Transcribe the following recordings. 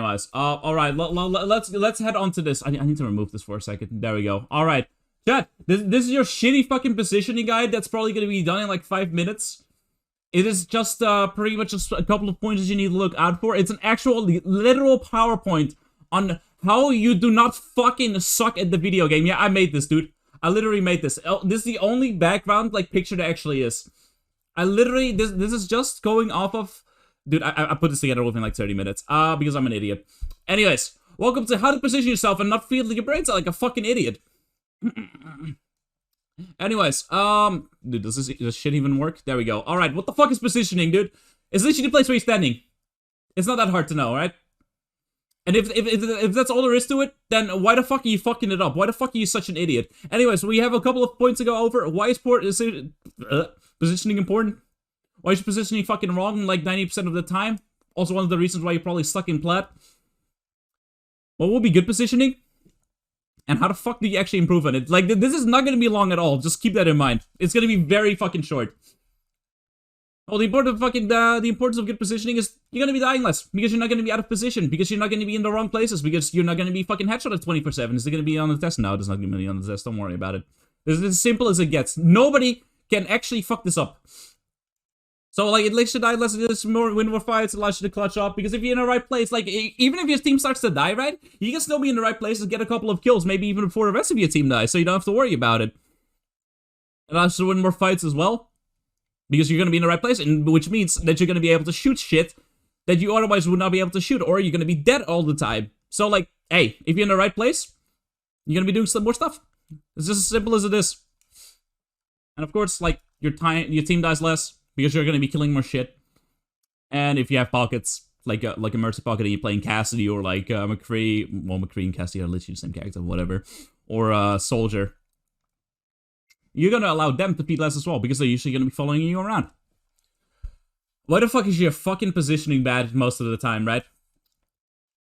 anyways, all right, let's head on to this. I need to remove this for a second. There we go. All right, chat. This is your shitty fucking positioning guide. That's probably gonna be done in like 5 minutes. It is just pretty much just a couple of points you need to look out for. It's an actual literal PowerPoint on how you do not fucking suck at the video game. Yeah, I made this, dude. I literally made this. This is the only background like picture there actually is. I literally this is just going off of. Dude, I put this together within like 30 minutes. Because I'm an idiot. Anyways, welcome to how to position yourself and not feel like your brains are like a fucking idiot. Anyways, dude, does this shit even work? There we go. Alright, what the fuck is positioning, dude? It's literally the place where you're standing. It's not that hard to know, right? And if that's all there is to it, then why the fuck are you fucking it up? Why the fuck are you such an idiot? Anyways, we have a couple of points to go over. Why is positioning important? Why is positioning fucking wrong like 90% of the time? Also one of the reasons why you're probably stuck in plat. What will be good positioning? And how the fuck do you actually improve on it? Like, this is not gonna be long at all. Just keep that in mind. It's gonna be very fucking short. Well, the importance of good positioning is you're gonna be dying less. Because you're not gonna be out of position. Because you're not gonna be in the wrong places. Because you're not gonna be fucking headshot at 24/7. Is it gonna be on the test? No, it's not gonna be on the test. Don't worry about it. This is as simple as it gets. Nobody can actually fuck this up. So, like, it lets you die less, win more fights, it allows you to clutch up, because if you're in the right place, like, even if your team starts to die, right, you can still be in the right place and get a couple of kills, maybe even before the rest of your team dies, so you don't have to worry about it. It allows you to win more fights as well, because you're going to be in the right place, which means that you're going to be able to shoot shit that you otherwise would not be able to shoot, or you're going to be dead all the time. So, like, hey, if you're in the right place, you're going to be doing some more stuff. It's just as simple as it is. And of course, like, your team dies less, because you're going to be killing more shit. And if you have pockets, like a Mercy pocket and you're playing Cassidy or like McCree, well, McCree and Cassidy are literally the same character, whatever. Or Soldier. You're going to allow them to feed less as well, because they're usually going to be following you around. Why the fuck is your fucking positioning bad most of the time, right?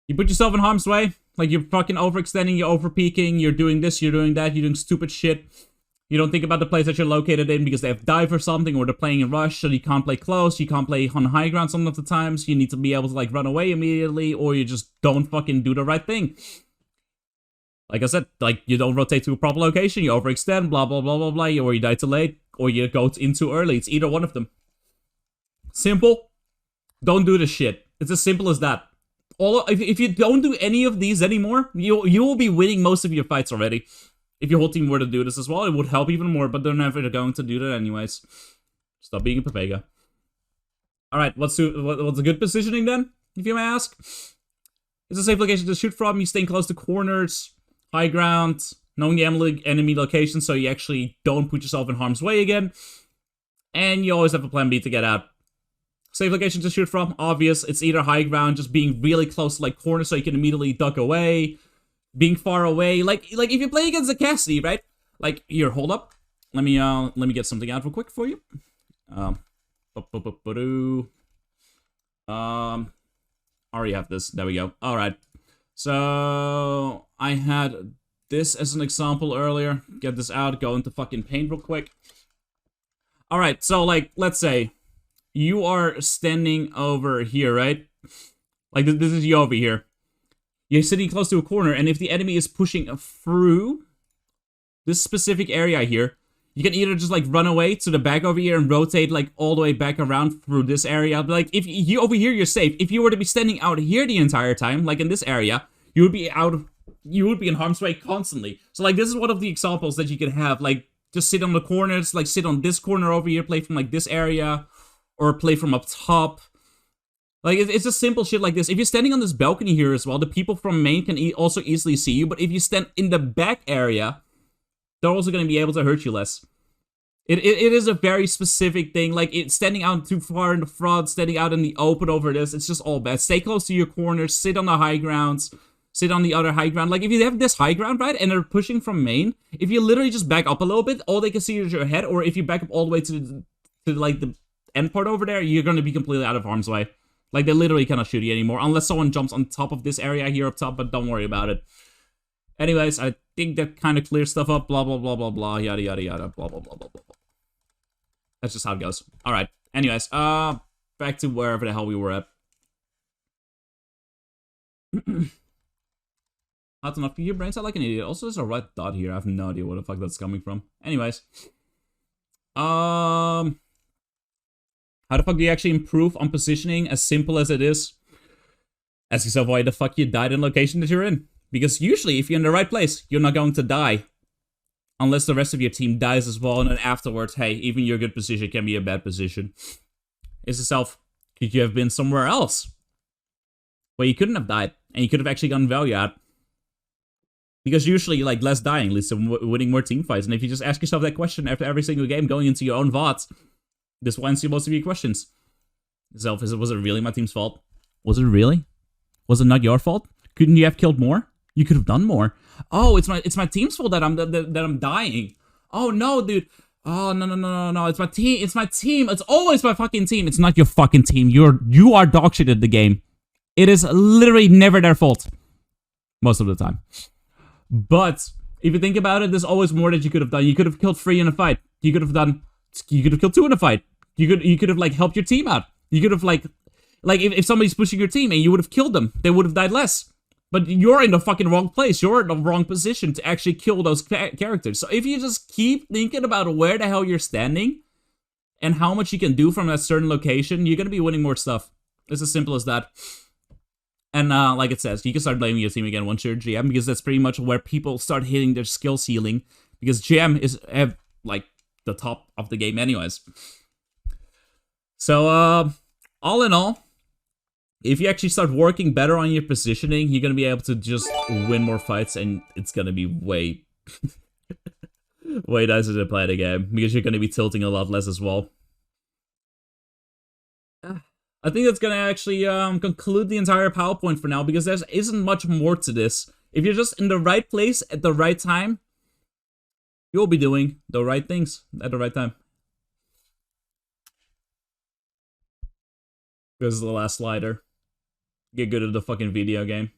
You put yourself in harm's way, like you're fucking overextending, you're over-peaking, you're doing this, you're doing that, you're doing stupid shit. You don't think about the place that you're located in because they have dive or something, or they're playing in rush, so you can't play close, you can't play on high ground some of the times, you need to be able to, like, run away immediately, or you just don't fucking do the right thing. Like I said, like, you don't rotate to a proper location, you overextend, blah, blah, blah, blah, blah, or you die too late, or you go in too early. It's either one of them. Simple. Don't do this shit. It's as simple as that. If you don't do any of these anymore, you will be winning most of your fights already. If your whole team were to do this as well, it would help even more, but they're never going to do that anyways. Stop being a Pepega. Alright, what's a good positioning then, if you may ask? It's a safe location to shoot from, you staying close to corners, high ground, knowing the enemy location so you actually don't put yourself in harm's way again. And you always have a plan B to get out. Safe location to shoot from, obvious, it's either high ground, just being really close to like corners so you can immediately duck away. Being far away, like if you play against a Cassidy, right? Like, here, hold up. Let me get something out real quick for you. I already have this. There we go. All right. So I had this as an example earlier. Get this out. Go into fucking paint real quick. All right. So like, let's say you are standing over here, right? Like this is you over here. You're sitting close to a corner, and if the enemy is pushing through this specific area here, you can either just, like, run away to the back over here and rotate, like, all the way back around through this area. But, like, if you over here, you're safe. If you were to be standing out here the entire time, like in this area, you would be in harm's way constantly. So, like, this is one of the examples that you could have, like, just sit on the corners, like, sit on this corner over here, play from, like, this area, or play from up top. Like, it's just simple shit like this. If you're standing on this balcony here as well, the people from main can also easily see you. But if you stand in the back area, they're also going to be able to hurt you less. It is a very specific thing. Like, standing out too far in the front, standing out in the open over this, it's just all bad. Stay close to your corners, sit on the high grounds, sit on the other high ground. Like, if you have this high ground, right, and they're pushing from main, if you literally just back up a little bit, all they can see is your head. Or if you back up all the way to like, the end part over there, you're going to be completely out of harm's way. Like, they literally cannot shoot you anymore, unless someone jumps on top of this area here up top, but don't worry about it. Anyways, I think that kind of clears stuff up, blah, blah, blah, blah, blah, yada, yada, yada, blah, blah, blah, blah, blah. That's just how it goes. Alright, anyways, back to wherever the hell we were at. Hot enough. Your brains are like an idiot. Also, there's a red dot here. I have no idea where the fuck that's coming from. Anyways. How the fuck do you actually improve on positioning? As simple as it is. Ask yourself why the fuck you died in the location that you're in. Because usually, if you're in the right place, you're not going to die. Unless the rest of your team dies as well, and then afterwards, hey, even your good position can be a bad position. Ask yourself, could you have been somewhere else? Where you couldn't have died, and you could have actually gotten value out. Because usually, like, less dying leads to winning more team fights. And if you just ask yourself that question after every single game, going into your own VODs, this will answer most of your questions. Yourself, was it really my team's fault? Was it really? Was it not your fault? Couldn't you have killed more? You could have done more. Oh, it's my team's fault that I'm dying. Oh no, dude. Oh no. It's my team. It's my team. It's always my fucking team. It's not your fucking team. You are dog shit at the game. It is literally never their fault. Most of the time. But if you think about it, there's always more that you could have done. You could have killed 3 in a fight. You could have killed 2 in a fight. You could have like helped your team out. You could have like if somebody's pushing your team and you would have killed them, they would have died less. But you're in the fucking wrong place. You're in the wrong position to actually kill those characters. So if you just keep thinking about where the hell you're standing and how much you can do from that certain location, you're gonna be winning more stuff. It's as simple as that. And like it says, you can start blaming your team again once you're GM, because that's pretty much where people start hitting their skill ceiling, because GM is like the top of the game anyways. So all in all, if you actually start working better on your positioning, you're gonna be able to just win more fights, and it's gonna be way way nicer to play the game, because you're gonna be tilting a lot less as well. I think that's gonna actually conclude the entire PowerPoint for now, because there isn't much more to this. If you're just in the right place at the right time, you'll be doing the right things at the right time. This is the last slider. Get good at the fucking video game.